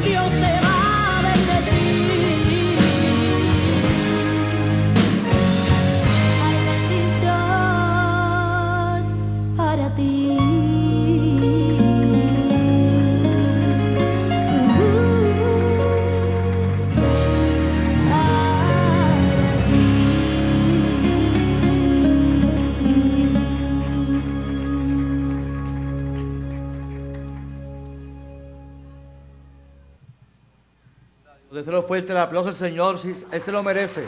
Dios te va a bendecir. Hay bendición para ti. Déselo fuerte el aplauso al Señor, si Él se lo merece.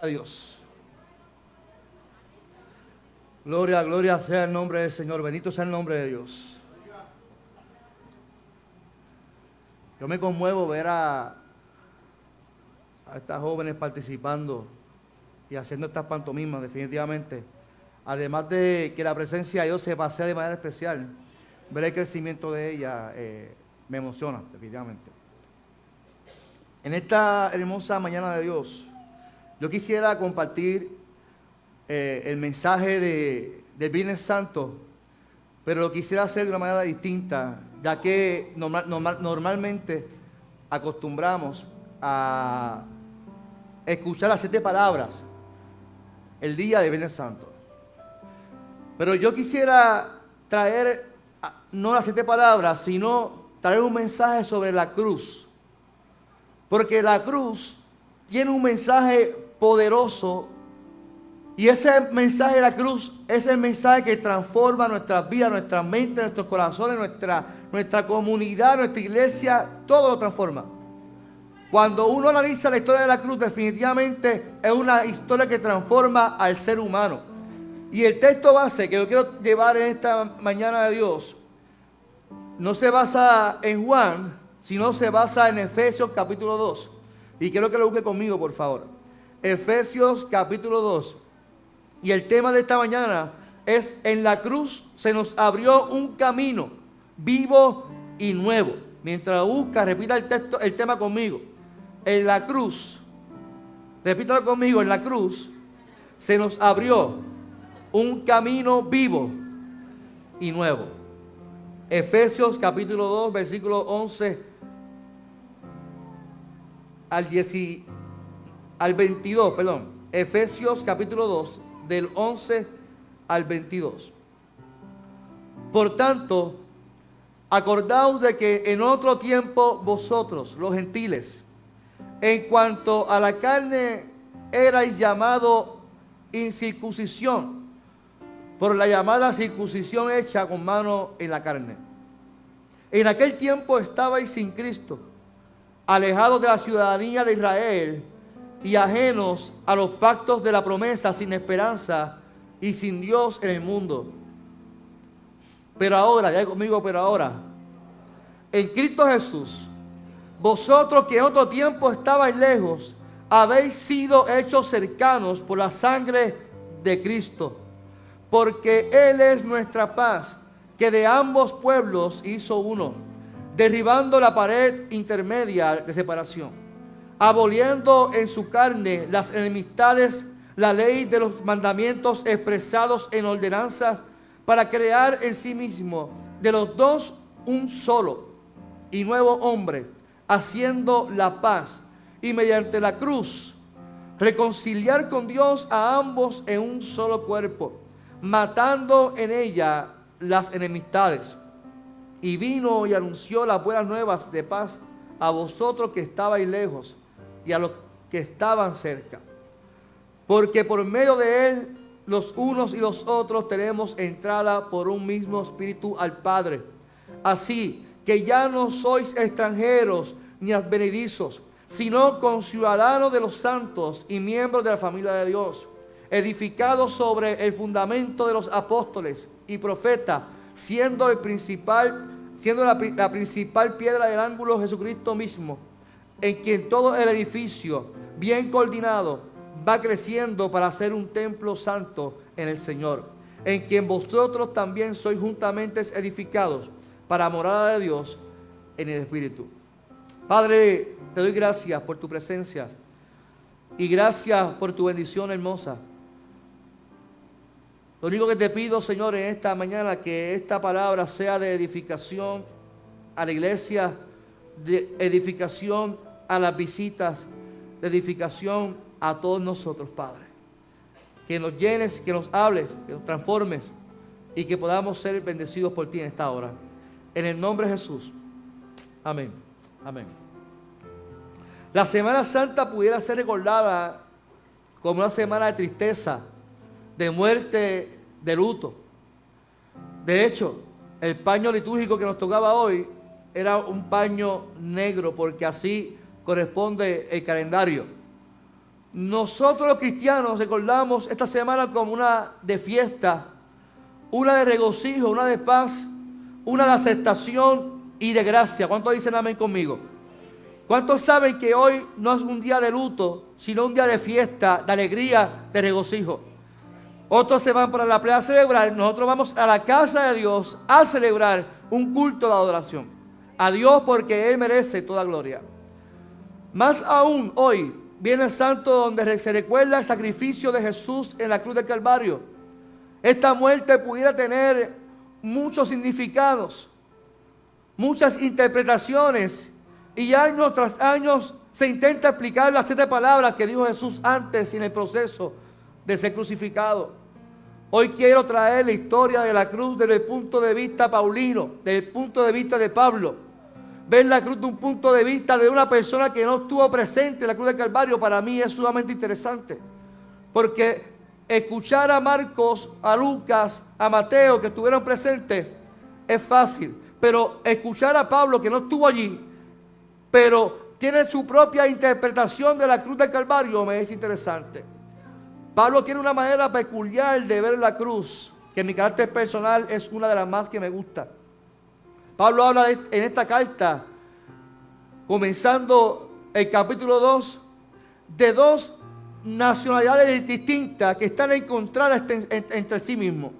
A Dios. Gloria, gloria sea el nombre del Señor. Bendito sea el nombre de Dios. Yo me conmuevo ver a estas jóvenes participando y haciendo estas pantomimas, definitivamente. Además de que la presencia de Dios se pasea de manera especial, ver el crecimiento de ella me emociona, definitivamente. En esta hermosa mañana de Dios, yo quisiera compartir el mensaje del Viernes Santo, pero lo quisiera hacer de una manera distinta, ya que normalmente acostumbramos a escuchar las 7 palabras el día de Viernes Santo. Pero yo quisiera traer, no las 7 palabras, sino traer un mensaje sobre la cruz. Porque la cruz tiene un mensaje poderoso, y ese mensaje de la cruz es el mensaje que transforma nuestras vidas, nuestras mentes, nuestros corazones, nuestra comunidad, nuestra iglesia, todo lo transforma. Cuando uno analiza la historia de la cruz, definitivamente es una historia que transforma al ser humano. Y el texto base que yo quiero llevar en esta mañana de Dios no se basa en Juan, sino se basa en Efesios capítulo 2. Y quiero que lo busque conmigo, por favor. Efesios capítulo 2. Y el tema de esta mañana es: en la cruz se nos abrió un camino vivo y nuevo. Mientras lo busca, repita el tema conmigo. En la cruz, repítalo conmigo, en la cruz se nos abrió un camino vivo y nuevo. Efesios capítulo 2, versículo 11 al 22, perdón. Efesios capítulo 2, del 11 al 22. Por tanto, acordaos de que en otro tiempo vosotros, los gentiles, en cuanto a la carne, erais llamado incircuncisión, por la llamada circuncisión hecha con mano en la carne. En aquel tiempo estabais sin Cristo, alejados de la ciudadanía de Israel y ajenos a los pactos de la promesa, sin esperanza y sin Dios en el mundo. Pero ahora, ya conmigo, pero ahora, en Cristo Jesús, vosotros que en otro tiempo estabais lejos, habéis sido hechos cercanos por la sangre de Cristo, porque Él es nuestra paz, que de ambos pueblos hizo uno, derribando la pared intermedia de separación, aboliendo en su carne las enemistades, la ley de los mandamientos expresados en ordenanzas, para crear en sí mismo de los dos un solo y nuevo hombre, haciendo la paz, y mediante la cruz reconciliar con Dios a ambos en un solo cuerpo, matando en ella las enemistades. Y vino y anunció las buenas nuevas de paz a vosotros que estabais lejos y a los que estaban cerca. Porque por medio de Él, los unos y los otros tenemos entrada por un mismo espíritu al Padre. Así que ya no sois extranjeros ni advenedizos, sino conciudadanos de los santos y miembros de la familia de Dios, edificados sobre el fundamento de los apóstoles y profetas, siendo el principal siendo la principal piedra del ángulo Jesucristo mismo, en quien todo el edificio, bien coordinado, va creciendo para ser un templo santo en el Señor, en quien vosotros también sois juntamente edificados para morada de Dios en el Espíritu. Padre, te doy gracias por tu presencia y gracias por tu bendición hermosa. Lo único que te pido, Señor, en esta mañana, que esta palabra sea de edificación a la iglesia, de edificación a las visitas, de edificación a todos nosotros, Padre. Que nos llenes, que nos hables, que nos transformes y que podamos ser bendecidos por ti en esta hora. En el nombre de Jesús. Amén. Amén. La Semana Santa pudiera ser recordada como una semana de tristeza, de muerte, de luto. De hecho, el paño litúrgico que nos tocaba hoy era un paño negro, porque así corresponde el calendario. Nosotros los cristianos recordamos esta semana como una de fiesta, una de regocijo, una de paz, una de aceptación y de gracia. ¿Cuántos dicen amén conmigo? ¿Cuántos saben que hoy no es un día de luto, sino un día de fiesta, de alegría, de regocijo? Otros se van para la playa a celebrar, nosotros vamos a la casa de Dios a celebrar un culto de adoración a Dios, porque Él merece toda gloria. Más aún hoy viene el Santo, donde se recuerda el sacrificio de Jesús en la cruz del Calvario. Esta muerte pudiera tener muchos significados, muchas interpretaciones, y años tras años se intenta explicar las 7 palabras que dijo Jesús antes en el proceso de ser crucificado. Hoy quiero traer la historia de la cruz desde el punto de vista paulino, desde el punto de vista de Pablo. Ver la cruz de un punto de vista de una persona que no estuvo presente en la cruz del Calvario, para mí es sumamente interesante. Porque escuchar a Marcos, a Lucas, a Mateo, que estuvieron presentes, es fácil. Pero escuchar a Pablo, que no estuvo allí, pero tiene su propia interpretación de la cruz del Calvario, me es interesante. Pablo tiene una manera peculiar de ver la cruz, que en mi carácter personal es una de las más que me gusta. Pablo habla en esta carta, comenzando el capítulo 2, de 2 nacionalidades distintas que están encontradas entre sí mismos.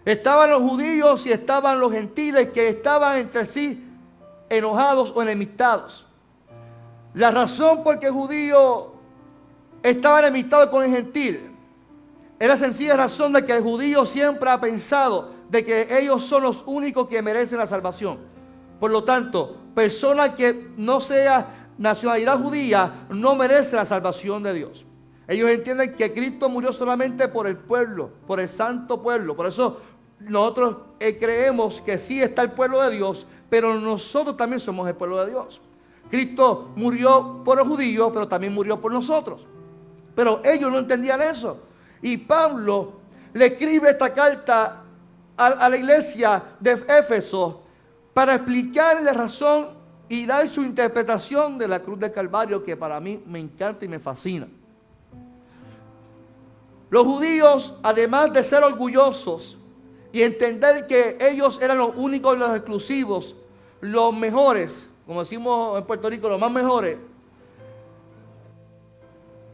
Estaban los judíos y estaban los gentiles, que estaban entre sí enojados o enemistados. La razón por que el judío estaba enemistado con el gentil es la sencilla razón de que el judío siempre ha pensado de que ellos son los únicos que merecen la salvación. Por lo tanto, persona que no sea nacionalidad judía no merece la salvación de Dios. Ellos entienden que Cristo murió solamente por el pueblo, por el santo pueblo. Por eso nosotros creemos que sí está el pueblo de Dios, pero nosotros también somos el pueblo de Dios. Cristo murió por los judíos, pero también murió por nosotros. Pero ellos no entendían eso. Y Pablo le escribe esta carta a la iglesia de Éfeso para explicarle la razón y dar su interpretación de la cruz del Calvario, que para mí me encanta y me fascina. Los judíos, además de ser orgullosos y entender que ellos eran los únicos, los exclusivos, los mejores, como decimos en Puerto Rico, los más mejores,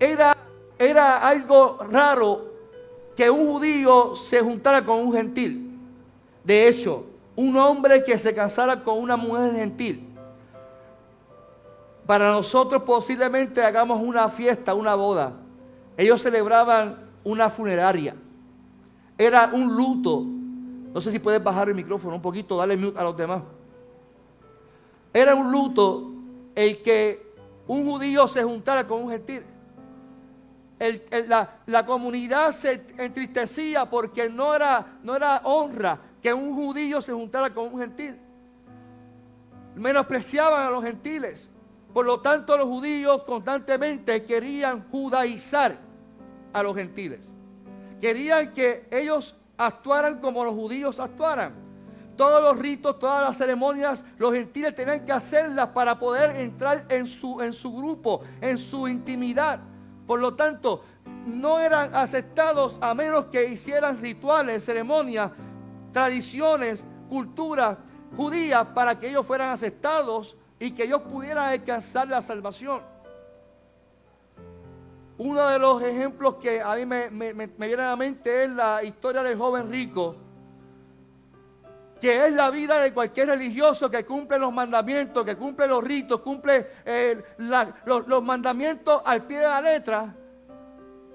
era algo raro que un judío se juntara con un gentil. De hecho, un hombre que se casara con una mujer gentil, para nosotros posiblemente hagamos una fiesta, una boda. Ellos celebraban una funeraria. Era un luto. No sé si puedes bajar el micrófono un poquito, darle mute a los demás. Era un luto el que un judío se juntara con un gentil. La comunidad se entristecía porque no era honra que un judío se juntara con un gentil. Menospreciaban a los gentiles. Por lo tanto, los judíos constantemente querían judaizar a los gentiles. Querían que ellos actuaran como los judíos actuaran. Todos los ritos, todas las ceremonias, los gentiles tenían que hacerlas para poder entrar en su grupo, en su intimidad. Por lo tanto, no eran aceptados a menos que hicieran rituales, ceremonias, tradiciones, culturas judías para que ellos fueran aceptados y que ellos pudieran alcanzar la salvación. Uno de los ejemplos que a mí me viene a la mente es la historia del joven rico, que es la vida de cualquier religioso que cumple los mandamientos, que cumple los ritos, cumple los mandamientos al pie de la letra.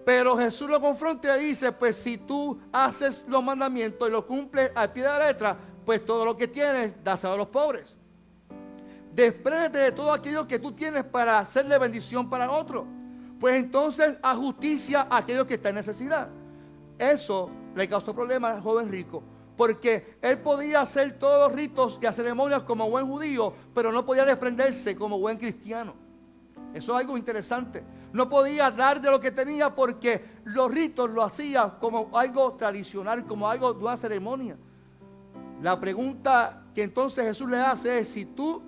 Pero Jesús lo confronta y dice, pues si tú haces los mandamientos y los cumples al pie de la letra, pues todo lo que tienes, dáselo a los pobres. Despréndete de todo aquello que tú tienes para hacerle bendición para otro. Pues entonces haz justicia a aquellos que están en necesidad. Eso le causó problemas al joven rico, porque él podía hacer todos los ritos y las ceremonias como buen judío, pero no podía desprenderse como buen cristiano. Eso es algo interesante. No podía dar de lo que tenía porque los ritos lo hacía como algo tradicional, como algo de una ceremonia. La pregunta que entonces Jesús le hace es, si tú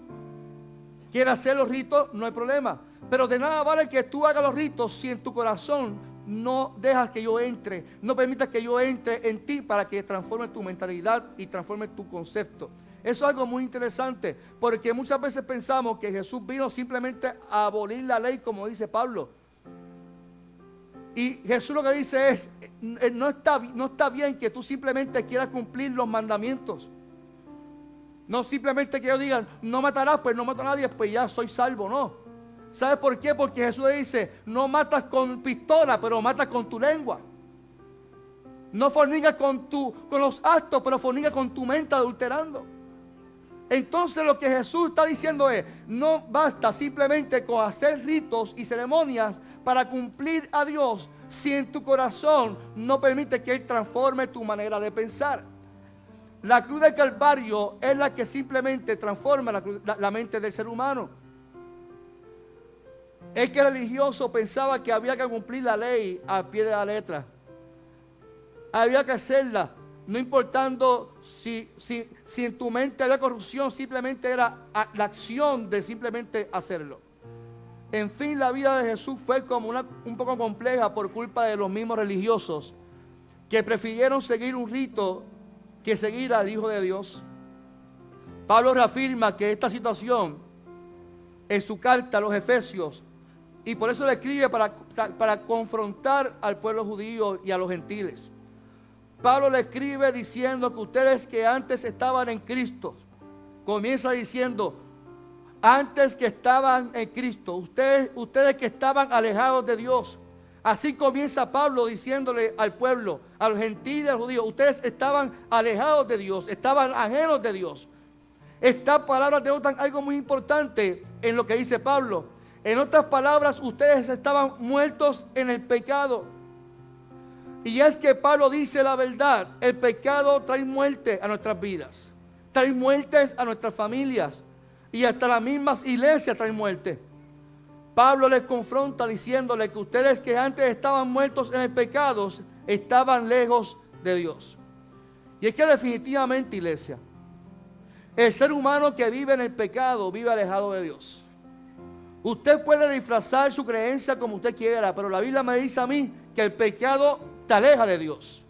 quieres hacer los ritos, no hay problema. Pero de nada vale que tú hagas los ritos si en tu corazón no dejas que yo entre, no permitas que yo entre en ti para que transforme tu mentalidad y transforme tu concepto. Eso es algo muy interesante, porque muchas veces pensamos que Jesús vino simplemente a abolir la ley, como dice Pablo. Y Jesús lo que dice es, no está bien que tú simplemente quieras cumplir los mandamientos. No simplemente que ellos digan, no matarás, pues no mato a nadie, pues ya soy salvo, no. ¿Sabes por qué? Porque Jesús le dice, no matas con pistola, pero matas con tu lengua. No fornicas con los actos, pero fornicas con tu mente adulterando. Entonces lo que Jesús está diciendo es, no basta simplemente con hacer ritos y ceremonias para cumplir a Dios si en tu corazón no permite que Él transforme tu manera de pensar. La cruz del Calvario es la que simplemente transforma la mente del ser humano. El que religioso pensaba que había que cumplir la ley al pie de la letra. Había que hacerla, no importando si en tu mente había corrupción, simplemente era la acción de simplemente hacerlo. En fin, la vida de Jesús fue como un poco compleja por culpa de los mismos religiosos que prefirieron seguir un rito que seguir al Hijo de Dios. Pablo reafirma que esta situación en su carta a los Efesios, y por eso le escribe para confrontar al pueblo judío y a los gentiles. Pablo le escribe diciendo que ustedes que antes estaban en Cristo, comienza diciendo, antes que estaban en Cristo, ustedes que estaban alejados de Dios. Así comienza Pablo diciéndole al pueblo, a los gentiles y a los judíos, ustedes estaban alejados de Dios, estaban ajenos de Dios. Estas palabras denotan algo muy importante en lo que dice Pablo. En otras palabras, ustedes estaban muertos en el pecado. Y es que Pablo dice la verdad, el pecado trae muerte a nuestras vidas, trae muertes a nuestras familias y hasta las mismas iglesias traen muerte. Pablo les confronta diciéndole que ustedes que antes estaban muertos en el pecado, estaban lejos de Dios. Y es que definitivamente, iglesia, el ser humano que vive en el pecado vive alejado de Dios. Usted puede disfrazar su creencia como usted quiera, pero la Biblia me dice a mí que el pecado te aleja de Dios.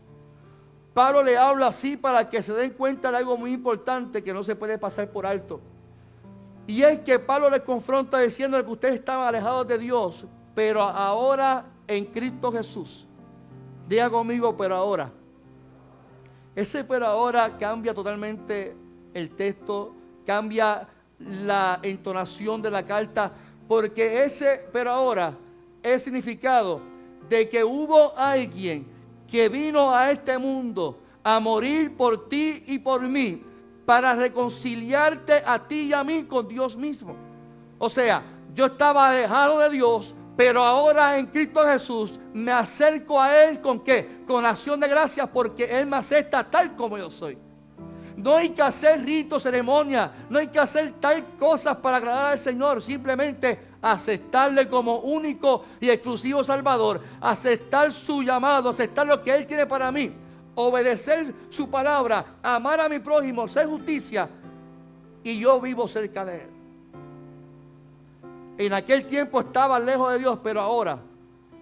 Pablo le habla así para que se den cuenta de algo muy importante que no se puede pasar por alto. Y es que Pablo les confronta diciendo que ustedes estaban alejados de Dios, pero ahora en Cristo Jesús. Diga conmigo, pero ahora. Ese pero ahora cambia totalmente el texto, cambia la entonación de la carta, porque ese pero ahora es significado de que hubo alguien que vino a este mundo a morir por ti y por mí para reconciliarte a ti y a mí con Dios mismo. O sea, yo estaba alejado de Dios, pero ahora en Cristo Jesús me acerco a Él ¿con qué? Con acción de gracias, porque Él me acepta tal como yo soy. No hay que hacer ritos, ceremonias, no hay que hacer tal cosas para agradar al Señor, simplemente aceptarle como único y exclusivo Salvador, aceptar su llamado, aceptar lo que Él tiene para mí, obedecer su palabra, amar a mi prójimo, hacer justicia, y yo vivo cerca de Él. En aquel tiempo estaba lejos de Dios, pero ahora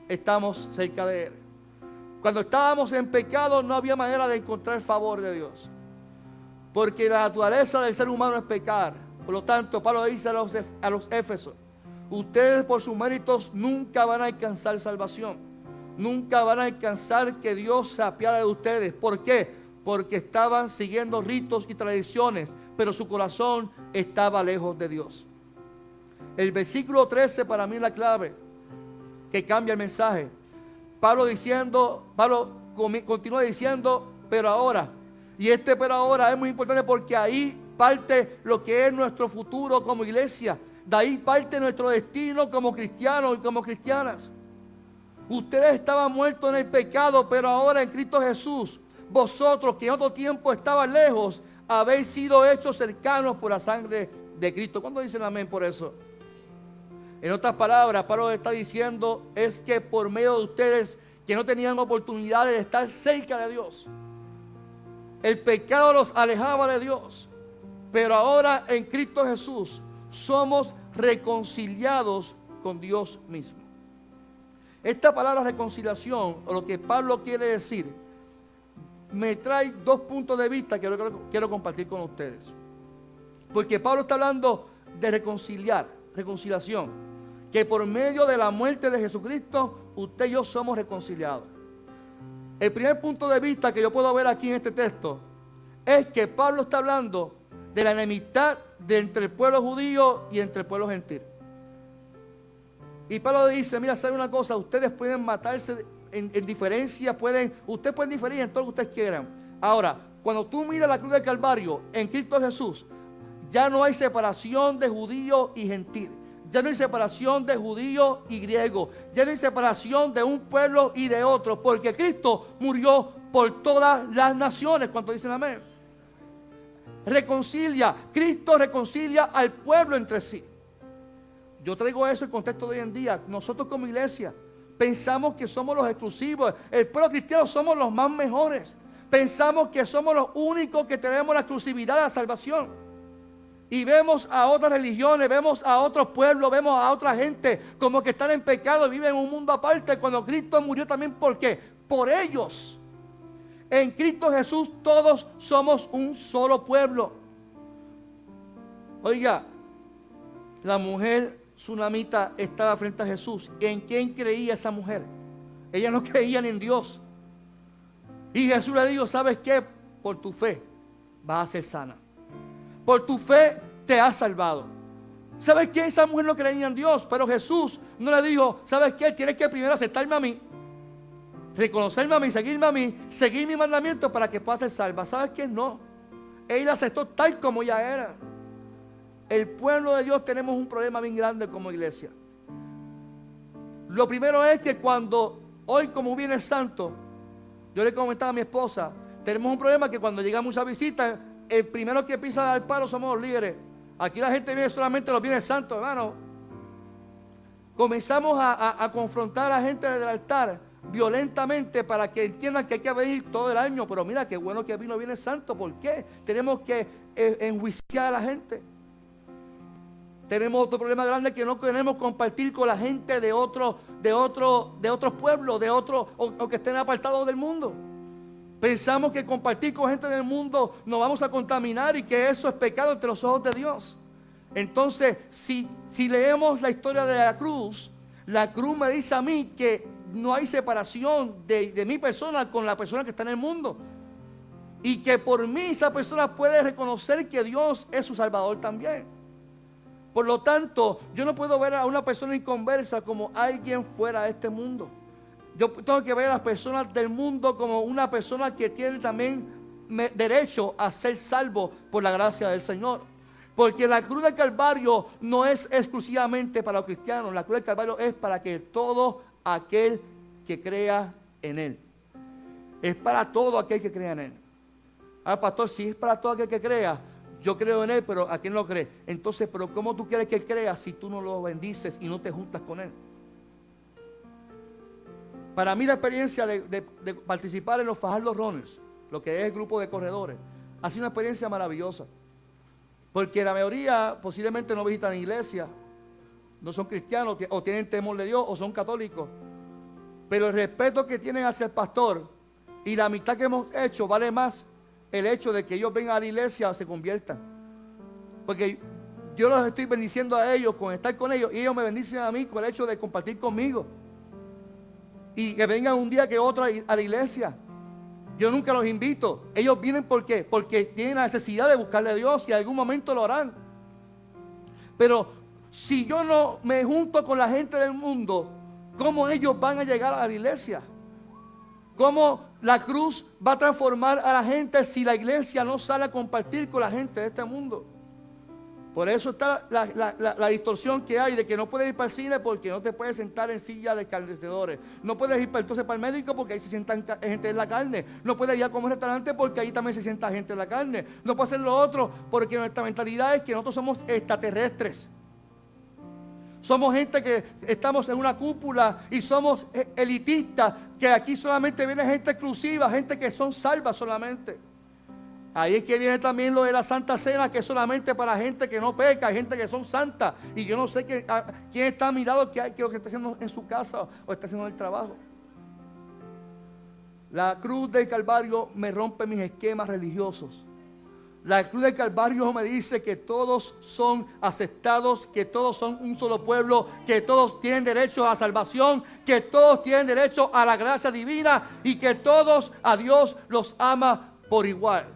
estamos cerca de Él. Cuando estábamos en pecado no había manera de encontrar el favor de Dios. Porque la naturaleza del ser humano es pecar. Por lo tanto, Pablo dice a los Éfesos: ustedes por sus méritos nunca van a alcanzar salvación. Nunca van a alcanzar que Dios se apiade de ustedes. ¿Por qué? Porque estaban siguiendo ritos y tradiciones, pero su corazón estaba lejos de Dios. El versículo 13 para mí es la clave que cambia el mensaje. Pablo continúa diciendo, pero ahora. Y este pero ahora es muy importante porque ahí parte lo que es nuestro futuro como iglesia. De ahí parte nuestro destino como cristianos y como cristianas. Ustedes estaban muertos en el pecado, pero ahora en Cristo Jesús, vosotros que en otro tiempo estaban lejos, habéis sido hechos cercanos por la sangre de Cristo. ¿Cuándo dicen amén por eso? En otras palabras, Pablo está diciendo es que por medio de ustedes que no tenían oportunidades de estar cerca de Dios, el pecado los alejaba de Dios, pero ahora en Cristo Jesús somos reconciliados con Dios mismo. Esta palabra reconciliación, o lo que Pablo quiere decir, me trae dos puntos de vista que quiero compartir con ustedes. Porque Pablo está hablando de reconciliación, que por medio de la muerte de Jesucristo, usted y yo somos reconciliados. El primer punto de vista que yo puedo ver aquí en este texto es que Pablo está hablando de la enemistad entre el pueblo judío y entre el pueblo gentil. Y Pablo dice, mira, ¿sabe una cosa? Ustedes pueden matarse en diferencia, ustedes pueden diferir en todo lo que ustedes quieran. Ahora, cuando tú miras la cruz del Calvario en Cristo Jesús, ya no hay separación de judío y gentil. Ya no hay separación de judío y griego. Ya no hay separación de un pueblo y de otro. Porque Cristo murió por todas las naciones. ¿Cuántos dicen amén? Cristo reconcilia al pueblo entre sí. Yo traigo eso en contexto de hoy en día. Nosotros como iglesia pensamos que somos los exclusivos. El pueblo cristiano somos los más mejores. Pensamos que somos los únicos que tenemos la exclusividad de la salvación. Y vemos a otras religiones, vemos a otros pueblos, vemos a otra gente como que están en pecado y viven en un mundo aparte. Cuando Cristo murió también, ¿por qué? Por ellos. En Cristo Jesús todos somos un solo pueblo. Oiga, la mujer tsunamita estaba frente a Jesús. ¿En quién creía esa mujer? Ella no creía ni en Dios. Y Jesús le dijo, ¿sabes qué? Por tu fe vas a ser sana. Por tu fe te has salvado. ¿Sabes qué? Esa mujer no creía en Dios, pero Jesús no le dijo, ¿sabes qué? Tienes que primero aceptarme a mí, reconocerme a mí, seguirme a mí, seguir mi mandamiento para que pueda ser salva. ¿Sabes qué? No. Él aceptó tal como ella era. El pueblo de Dios tenemos un problema bien grande como iglesia. Lo primero es que hoy como viene el santo, yo le comentaba a mi esposa, tenemos un problema que cuando llegamos a visita, el primero que pisa al paro somos los líderes. Aquí la gente viene solamente los viernes santos, hermano. Comenzamos a confrontar a la gente del altar violentamente para que entiendan que hay que venir todo el año. Pero mira, qué bueno que vino Viernes Santo. ¿Por qué? Tenemos que enjuiciar a la gente. Tenemos otro problema grande que no queremos compartir con la gente de otros pueblos, o que estén apartados del mundo. Pensamos que compartir con gente del mundo nos vamos a contaminar y que eso es pecado ante los ojos de Dios. Entonces, si leemos la historia de la cruz me dice a mí que no hay separación de mi persona con la persona que está en el mundo. Y que por mí esa persona puede reconocer que Dios es su Salvador también. Por lo tanto, yo no puedo ver a una persona inconversa como alguien fuera de este mundo. Yo tengo que ver a las personas del mundo como una persona que tiene también derecho a ser salvo por la gracia del Señor. Porque la cruz del Calvario no es exclusivamente para los cristianos. La cruz del Calvario es para que todo aquel que crea en Él. Es para todo aquel que crea en Él. Ah, pastor, si es para todo aquel que crea, yo creo en Él, pero ¿a quién no cree? Entonces, ¿pero cómo tú quieres que Él crea si tú no lo bendices y no te juntas con Él? Para mí la experiencia de participar en los Fajardo Runners, lo que es el grupo de corredores, ha sido una experiencia maravillosa. Porque la mayoría posiblemente no visitan iglesia, no son cristianos, o tienen temor de Dios, o son católicos. Pero el respeto que tienen hacia el pastor y la amistad que hemos hecho vale más el hecho de que ellos vengan a la iglesia o se conviertan. Porque yo los estoy bendiciendo a ellos con estar con ellos y ellos me bendicen a mí con el hecho de compartir conmigo. Y que vengan un día que otro a la iglesia. Yo nunca los invito. Ellos vienen ¿por qué? Porque tienen la necesidad de buscarle a Dios y en algún momento lo harán. Pero si yo no me junto con la gente del mundo, ¿cómo ellos van a llegar a la iglesia? ¿Cómo la cruz va a transformar a la gente si la iglesia no sale a compartir con la gente de este mundo? Por eso está la distorsión que hay de que no puedes ir para el cine porque no te puedes sentar en silla de escarnecedores. No puedes ir entonces para el médico porque ahí se sientan gente en la carne. No puedes ir a comer restaurante porque ahí también se sienta gente en la carne. No puedes hacer lo otro porque nuestra mentalidad es que nosotros somos extraterrestres. Somos gente que estamos en una cúpula y somos elitistas, que aquí solamente viene gente exclusiva, gente que son salvas solamente. Ahí es que viene también lo de la Santa Cena, que es solamente para gente que no peca, gente que son santas. Y yo no sé quién está a mi lado, qué es lo que está haciendo en su casa o está haciendo en el trabajo. La cruz del Calvario me rompe mis esquemas religiosos. La cruz del Calvario me dice que todos son aceptados, que todos son un solo pueblo, que todos tienen derecho a la salvación, que todos tienen derecho a la gracia divina y que todos a Dios los ama por igual.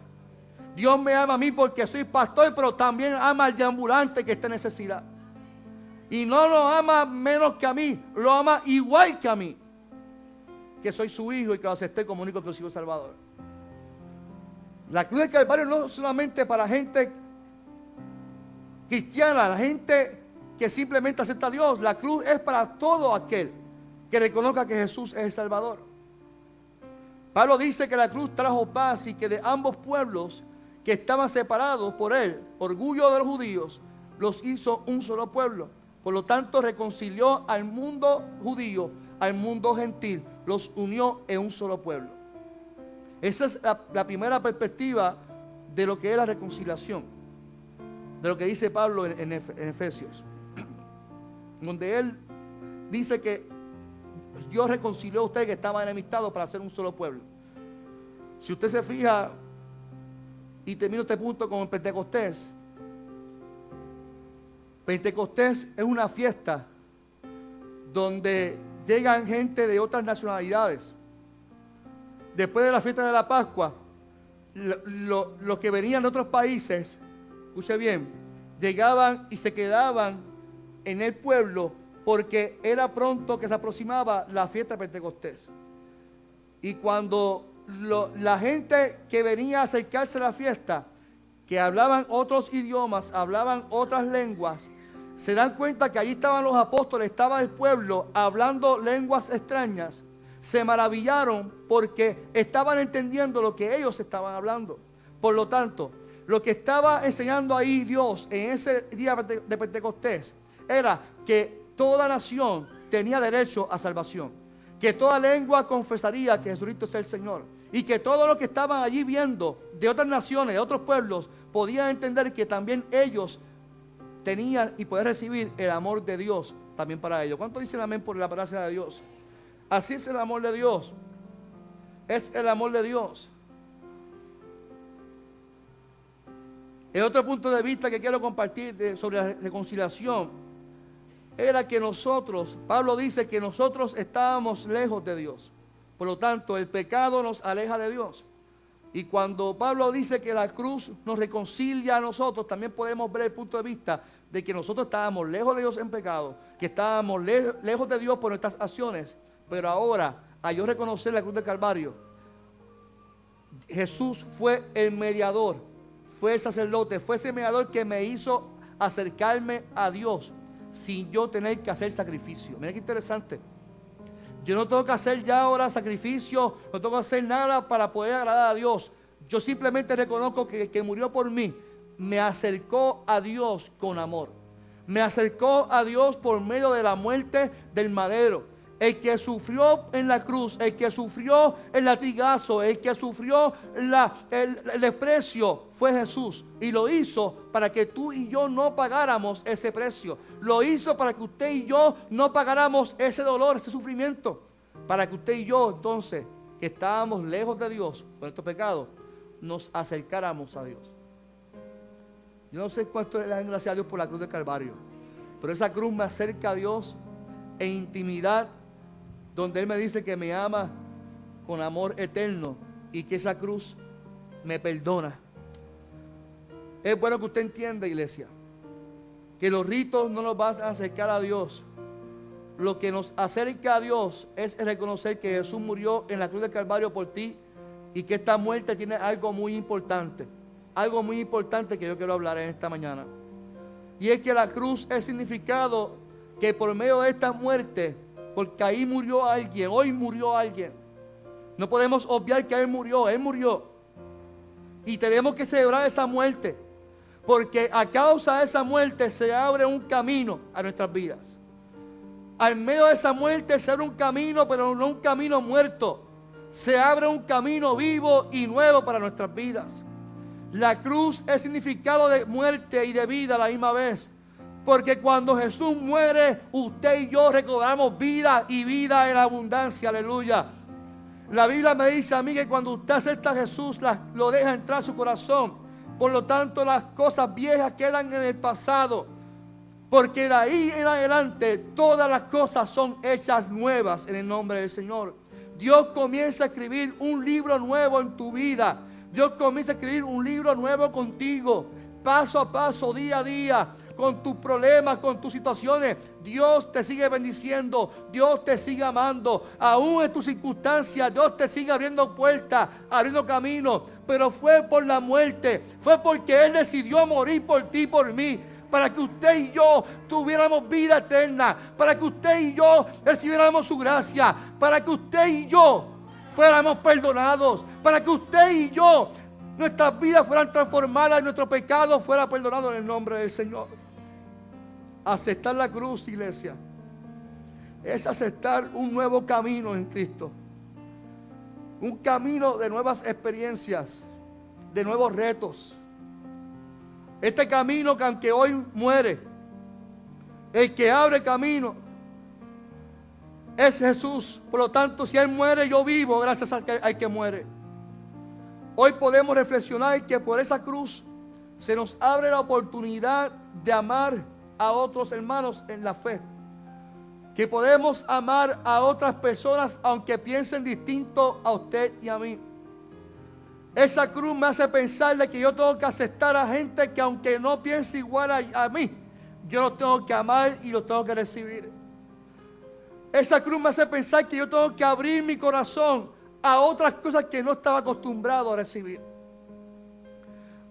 Dios me ama a mí porque soy pastor, pero también ama al deambulante que está en necesidad. Y no lo ama menos que a mí, lo ama igual que a mí, que soy su hijo y que lo acepté como único exclusivo Salvador. La cruz del Calvario no es solamente para gente cristiana, la gente que simplemente acepta a Dios. La cruz es para todo aquel que reconozca que Jesús es el Salvador. Pablo dice que la cruz trajo paz y que de ambos pueblos que estaban separados por él, orgullo de los judíos, los hizo un solo pueblo. Por lo tanto, reconcilió al mundo judío, al mundo gentil, los unió en un solo pueblo. Esa es la primera perspectiva de lo que es la reconciliación, de lo que dice Pablo en Efesios, donde él dice que Dios reconcilió a ustedes que estaban enemistados para hacer un solo pueblo. Si usted se fija, y termino este punto con el Pentecostés. Pentecostés es una fiesta donde llegan gente de otras nacionalidades. Después de la fiesta de la Pascua, los que venían de otros países, escuche bien, llegaban y se quedaban en el pueblo porque era pronto que se aproximaba la fiesta de Pentecostés. Y cuando la gente que venía a acercarse a la fiesta, que hablaban otros idiomas, hablaban otras lenguas, se dan cuenta que allí estaban los apóstoles, estaba el pueblo hablando lenguas extrañas. Se maravillaron porque estaban entendiendo lo que ellos estaban hablando. Por lo tanto, lo que estaba enseñando ahí Dios en ese día de Pentecostés era que toda nación tenía derecho a salvación, que toda lengua confesaría que Jesucristo es el Señor, y que todos los que estaban allí viendo de otras naciones, de otros pueblos, podían entender que también ellos tenían y poder recibir el amor de Dios también para ellos. ¿Cuánto dicen amén por la gracia de Dios? Así es el amor de Dios. Es el amor de Dios. El otro punto de vista que quiero compartir sobre la reconciliación era que nosotros, Pablo dice que nosotros estábamos lejos de Dios. Por lo tanto, el pecado nos aleja de Dios. Y cuando Pablo dice que la cruz nos reconcilia a nosotros, también podemos ver el punto de vista de que nosotros estábamos lejos de Dios en pecado, que estábamos lejos de Dios por nuestras acciones. Pero ahora, a yo reconocer la cruz del Calvario, Jesús fue el mediador, fue el sacerdote, fue ese mediador que me hizo acercarme a Dios sin yo tener que hacer sacrificio. Mira qué interesante. Yo no tengo que hacer ya ahora sacrificio, no tengo que hacer nada para poder agradar a Dios. Yo simplemente reconozco que el que murió por mí me acercó a Dios con amor. Me acercó a Dios por medio de la muerte del madero. El que sufrió en la cruz, el que sufrió el latigazo, el que sufrió el desprecio fue Jesús. Y lo hizo para que tú y yo no pagáramos ese precio. Lo hizo para que usted y yo no pagáramos ese dolor, ese sufrimiento. Para que usted y yo entonces, que estábamos lejos de Dios por estos pecados, nos acercáramos a Dios. Yo no sé cuánto le dan gracias a Dios por la cruz del Calvario, pero esa cruz me acerca a Dios en intimidad, donde Él me dice que me ama con amor eterno y que esa cruz me perdona. Es bueno que usted entienda, iglesia, que los ritos no nos van a acercar a Dios. Lo que nos acerca a Dios es reconocer que Jesús murió en la cruz del Calvario por ti y que esta muerte tiene algo muy importante. Algo muy importante que yo quiero hablar en esta mañana. Y es que la cruz es significado que por medio de esta muerte, porque ahí murió alguien, hoy murió alguien. No podemos obviar que Él murió. Y tenemos que celebrar esa muerte, porque a causa de esa muerte se abre un camino a nuestras vidas. Al medio de esa muerte se abre un camino, pero no un camino muerto. Se abre un camino vivo y nuevo para nuestras vidas. La cruz es significado de muerte y de vida a la misma vez. Porque cuando Jesús muere, usted y yo recobramos vida y vida en abundancia. Aleluya. La Biblia me dice a mí que cuando usted acepta a Jesús, lo deja entrar a su corazón. Por lo tanto, las cosas viejas quedan en el pasado. Porque de ahí en adelante todas las cosas son hechas nuevas en el nombre del Señor. Dios comienza a escribir un libro nuevo en tu vida. Dios comienza a escribir un libro nuevo contigo. Paso a paso, día a día, con tus problemas, con tus situaciones. Dios te sigue bendiciendo. Dios te sigue amando. Aún en tus circunstancias, Dios te sigue abriendo puertas, abriendo caminos. Pero fue por la muerte. Fue porque Él decidió morir por ti y por mí. Para que usted y yo tuviéramos vida eterna. Para que usted y yo recibiéramos su gracia. Para que usted y yo fuéramos perdonados. Para que usted y yo, nuestras vidas fueran transformadas y nuestro pecado fuera perdonado en el nombre del Señor. Aceptar la cruz, iglesia, es aceptar un nuevo camino en Cristo. Un camino de nuevas experiencias, de nuevos retos. Este camino que aunque hoy muere, el que abre camino es Jesús. Por lo tanto, si Él muere, yo vivo gracias al que muere. Hoy podemos reflexionar que por esa cruz se nos abre la oportunidad de amar a otros hermanos en la fe. Que podemos amar a otras personas aunque piensen distinto a usted y a mí. Esa cruz me hace pensar de que yo tengo que aceptar a gente que aunque no piense igual a mí, yo los tengo que amar y los tengo que recibir. Esa cruz me hace pensar que yo tengo que abrir mi corazón a otras cosas que no estaba acostumbrado a recibir.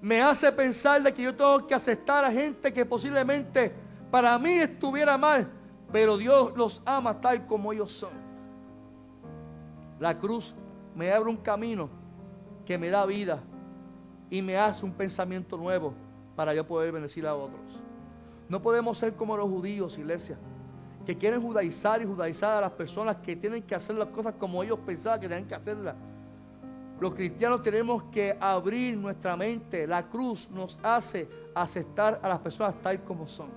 Me hace pensar de que yo tengo que aceptar a gente que posiblemente para mí estuviera mal, pero Dios los ama tal como ellos son. La cruz me abre un camino que me da vida y me hace un pensamiento nuevo para yo poder bendecir a otros. No podemos ser como los judíos, iglesia, que quieren judaizar a las personas que tienen que hacer las cosas como ellos pensaban que tenían que hacerlas. Los cristianos tenemos que abrir nuestra mente. La cruz nos hace aceptar a las personas tal como son.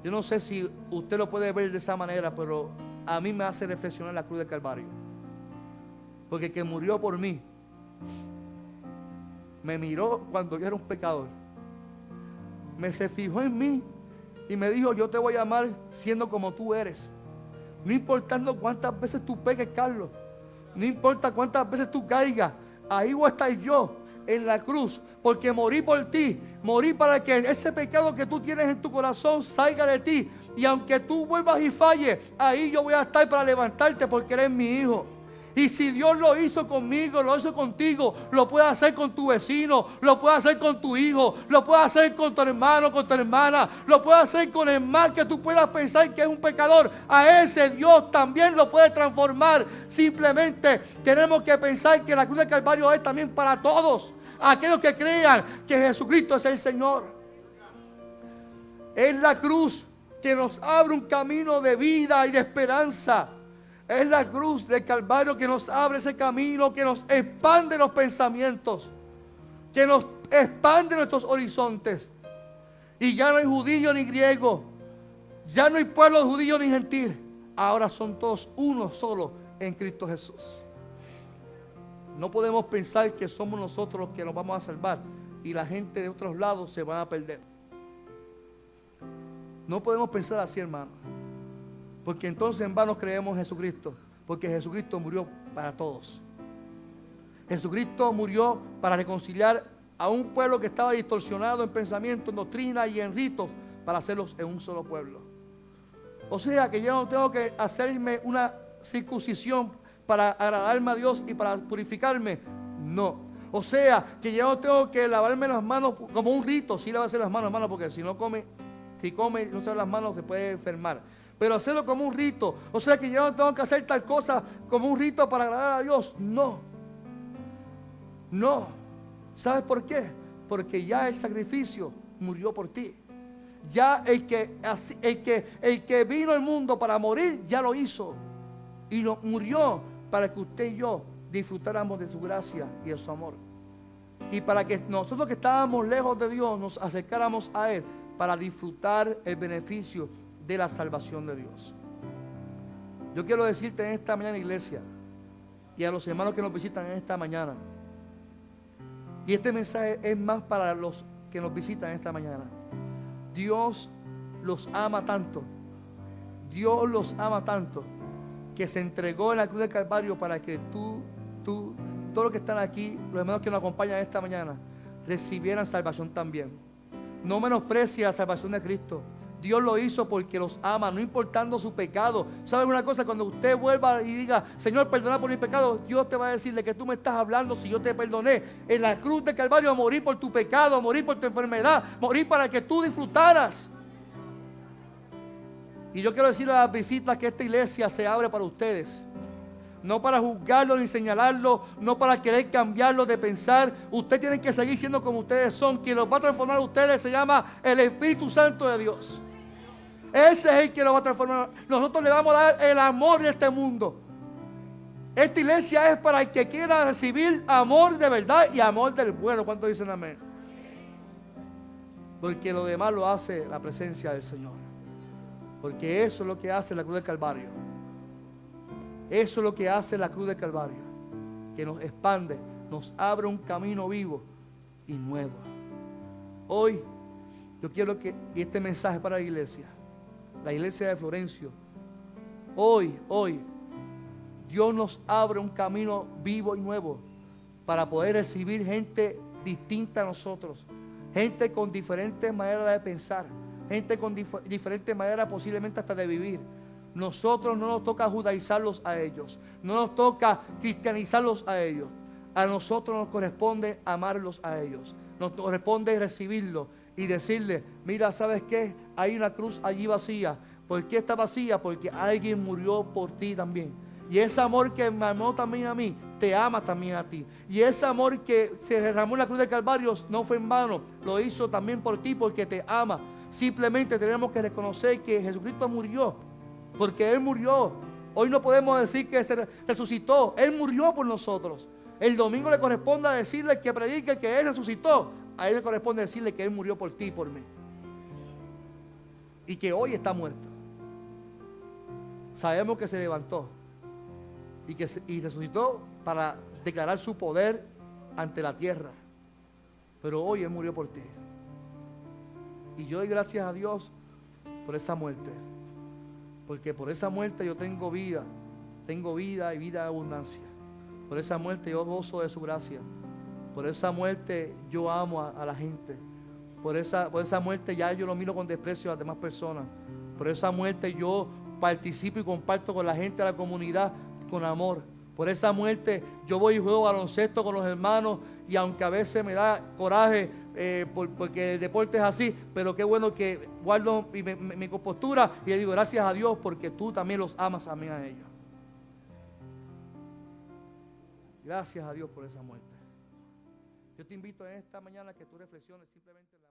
Yo no sé si usted lo puede ver de esa manera, pero a mí me hace reflexionar la cruz del Calvario. Porque el que murió por mí me miró cuando yo era un pecador. Se fijó en mí y me dijo: yo te voy a amar siendo como tú eres. No importando cuántas veces tú peques, Carlos. No importa cuántas veces tú caigas. Ahí voy a estar yo en la cruz. Porque morí por ti. Morí para que ese pecado que tú tienes en tu corazón salga de ti. Y aunque tú vuelvas y falles, ahí yo voy a estar para levantarte porque eres mi hijo. Y si Dios lo hizo conmigo, lo hizo contigo, lo puede hacer con tu vecino, lo puede hacer con tu hijo, lo puede hacer con tu hermano, con tu hermana, lo puede hacer con el mal que tú puedas pensar que es un pecador. A ese Dios también lo puede transformar. Simplemente tenemos que pensar que la cruz del Calvario es también para todos aquellos que crean que Jesucristo es el Señor. Es la cruz que nos abre un camino de vida y de esperanza. Es la cruz del Calvario que nos abre ese camino, que nos expande los pensamientos, que nos expande nuestros horizontes. Y ya no hay judío ni griego, ya no hay pueblo judío ni gentil. Ahora son todos uno solo en Cristo Jesús. No podemos pensar que somos nosotros los que nos vamos a salvar y la gente de otros lados se van a perder. No podemos pensar así, hermano, porque entonces en vano creemos en Jesucristo, porque Jesucristo murió para todos. Jesucristo murió para reconciliar a un pueblo que estaba distorsionado en pensamiento, en doctrina y en ritos, para hacerlos en un solo pueblo. O sea que yo no tengo que hacerme una circuncisión para agradarme a Dios y para purificarme. No. O sea que yo no tengo que lavarme las manos como un rito. Sí, lavarse las manos, hermano, porque si come y no se lava las manos se puede enfermar. Pero hacerlo como un rito. O sea que yo no tengo que hacer tal cosa como un rito para agradar a Dios. No. No. ¿Sabes por qué? Porque ya el sacrificio murió por ti. Ya el que vino al mundo para morir, ya lo hizo. Y murió para que usted y yo disfrutáramos de su gracia y de su amor. Y para que nosotros que estábamos lejos de Dios nos acercáramos a Él para disfrutar el beneficio de la salvación de Dios. Yo quiero decirte en esta mañana, iglesia, y a los hermanos que nos visitan en esta mañana, y este mensaje es más para los que nos visitan esta mañana. Dios los ama tanto. Dios los ama tanto que se entregó en la cruz del Calvario para que tú, todos los que están aquí, los hermanos que nos acompañan esta mañana, recibieran salvación también. No menosprecie la salvación de Cristo. Dios lo hizo porque los ama, no importando su pecado. ¿Sabe una cosa? Cuando usted vuelva y diga, Señor, perdona por mi pecado, Dios te va a decir de que tú me estás hablando si yo te perdoné. En la cruz del Calvario a morir por tu pecado, a morir por tu enfermedad, morir para que tú disfrutaras. Y yo quiero decirle a las visitas que esta iglesia se abre para ustedes. No para juzgarlo ni señalarlo, no para querer cambiarlo de pensar. Ustedes tienen que seguir siendo como ustedes son. Quien los va a transformar a ustedes se llama el Espíritu Santo de Dios. Ese es el que lo va a transformar. Nosotros le vamos a dar el amor de este mundo. Esta iglesia es para el que quiera recibir amor de verdad y amor del bueno. ¿Cuántos dicen amén? Porque lo demás lo hace la presencia del Señor. Porque eso es lo que hace la cruz del Calvario. Eso es lo que hace la cruz del Calvario. Que nos expande, nos abre un camino vivo y nuevo. Hoy yo quiero que este mensaje para la iglesia de Florencio. Hoy, Dios nos abre un camino vivo y nuevo para poder recibir gente distinta a nosotros. Gente con diferentes maneras de pensar. Gente con diferentes maneras posiblemente hasta de vivir. Nosotros no nos toca judaizarlos a ellos. No nos toca cristianizarlos a ellos. A nosotros nos corresponde amarlos a ellos. Nos corresponde recibirlos y decirle, mira, ¿sabes qué? Hay una cruz allí vacía. ¿Por qué está vacía? Porque alguien murió por ti también. Y ese amor que me amó también a mí, te ama también a ti. Y ese amor que se derramó en la cruz del Calvario no fue en vano. Lo hizo también por ti porque te ama. Simplemente tenemos que reconocer que Jesucristo murió. Porque Él murió. Hoy no podemos decir que se resucitó. Él murió por nosotros. El domingo le corresponde decirle que predique que Él resucitó. A Él le corresponde decirle que Él murió por ti y por mí. Y que hoy está muerto. Sabemos que se levantó. Y resucitó para declarar su poder ante la tierra. Pero hoy Él murió por ti. Y yo doy gracias a Dios por esa muerte. Porque por esa muerte yo tengo vida y vida de abundancia. Por esa muerte yo gozo de su gracia. Por esa muerte yo amo a la gente. Por esa muerte ya yo no miro con desprecio a las demás personas. Por esa muerte yo participo y comparto con la gente de la comunidad con amor. Por esa muerte yo voy y juego baloncesto con los hermanos. Y aunque a veces me da coraje porque el deporte es así, pero qué bueno que guardo mi compostura y le digo gracias a Dios porque tú también los amas a mí a ellos. Gracias a Dios por esa muerte. Yo te invito en esta mañana que tú reflexiones simplemente en la